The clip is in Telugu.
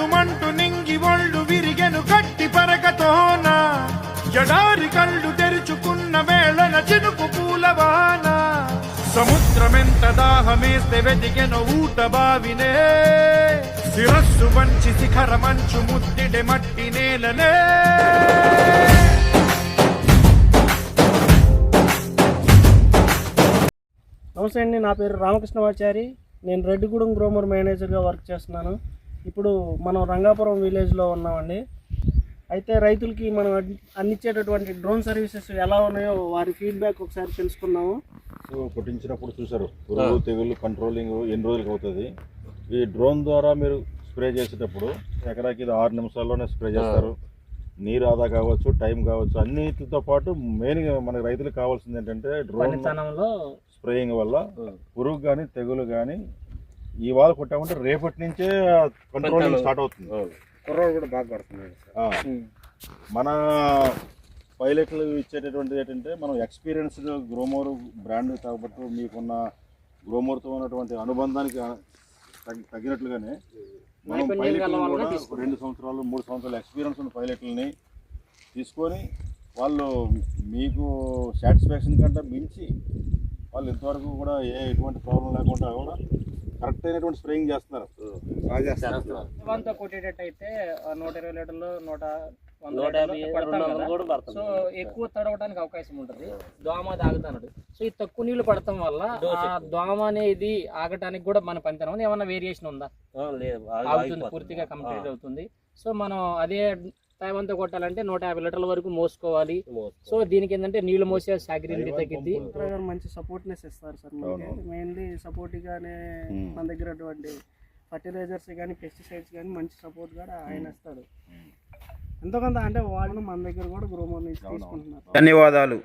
జల్లుమంటూ నింగి ఒళ్ళు విరిగెను గట్టి పరకతోన జడారి కళ్ళు తెరుచుకున్న వేళన చినుకు పూలవాన సముద్రమెంత దాహమేస్తే వెతికెను ఊట బావినే శిరస్సు వంచి శిఖర మంచు ముద్దిడే మట్టి నేలనే నమస్తే అండి, నా పేరు రామకృష్ణమాచారి. నేను రెడ్డిగూడెం గ్రోమర్ మేనేజర్గా వర్క్ చేస్తున్నాను. ఇప్పుడు మనం రంగాపురం విలేజ్లో ఉన్నామండి. అయితే రైతులకి మనం అందించేటటువంటి డ్రోన్ సర్వీసెస్ ఎలా ఉన్నాయో వారి ఫీడ్బ్యాక్ ఒకసారి తెలుసుకున్నాము. సో కొట్టించినప్పుడు చూసారు పురుగు తెగుళ్ళు కంట్రోలింగ్ ఎన్ని రోజులకి అవుతుంది. ఈ డ్రోన్ ద్వారా మీరు స్ప్రే చేసేటప్పుడు ఎకరాకి ఇది 6 నిమిషాల్లోనే స్ప్రే చేస్తారు. నీరు ఆదా కావచ్చు, టైం కావచ్చు, అన్నిటితో పాటు మెయిన్గా మనకి రైతులకు కావాల్సింది ఏంటంటే డ్రోన్ స్ప్రేయింగ్ వల్ల పురుగు కానీ తెగులు కానీ ఇవాళ కొట్టామంటే రేపటి నుంచే కంట్రోలింగ్ స్టార్ట్ అవుతుంది. కుర్రోడు కూడా బాగా పడుతుంది. మన పైలట్లు ఇచ్చేటటువంటిది ఏంటంటే మనం ఎక్స్పీరియన్స్డ్ గ్రోమోర్ బ్రాండ్ కాబట్టి మీకున్న గ్రోమోర్తో ఉన్నటువంటి అనుబంధానికి తగినట్లుగానే మనం పైలట్లను కూడా 2 సంవత్సరాలు 3 సంవత్సరాలు ఎక్స్పీరియన్స్ ఉన్న పైలట్లని తీసుకొని వాళ్ళు మీకు సాటిస్ఫాక్షన్ కంటే మించి వాళ్ళు ఇంతవరకు కూడా ఎటువంటి ప్రాబ్లం లేకుండా కూడా కరెక్ట్ అయినటువంటి స్ప్రేయింగ్ చేస్తున్నారు. కొట్టేటట్టయితే 120 లీటర్లు 150 సో ఎక్కువ తడవడానికి అవకాశం ఉంటుంది. దోమ తాగుతాడు. సో ఈ తక్కువ నీళ్లు పడటం వల్ల ఆ దోమ అనేది ఆగటానికి కూడా మన పనితనం ఏమన్నా వేరియేషన్ ఉందా? ఆగుతుంది, పూర్తిగా కంప్లీట్ అవుతుంది. సో మనం అదే టైం అంతా కొట్టాలంటే 150 లీటర్ల వరకు మోసుకోవాలి. సో దీనికి ఏంటంటే నీళ్లు మోసే సాగ్రీనిటీ తగ్గింది. మంచి సపోర్ట్నెస్ ఇస్తారు సార్. మెయిన్లీ సపోర్ట్ గానే మన దగ్గర అటువంటి ఫర్టిలైజర్స్ కానీ పెస్టిసైడ్స్ కానీ మంచి సపోర్ట్ కూడా ఆయన ఇస్తాడు. ఎంతో కొంత అంటే వాళ్ళు మన దగ్గర కూడా గ్రోమోర్ నుంచి తీసుకుంటున్నారు. ధన్యవాదాలు.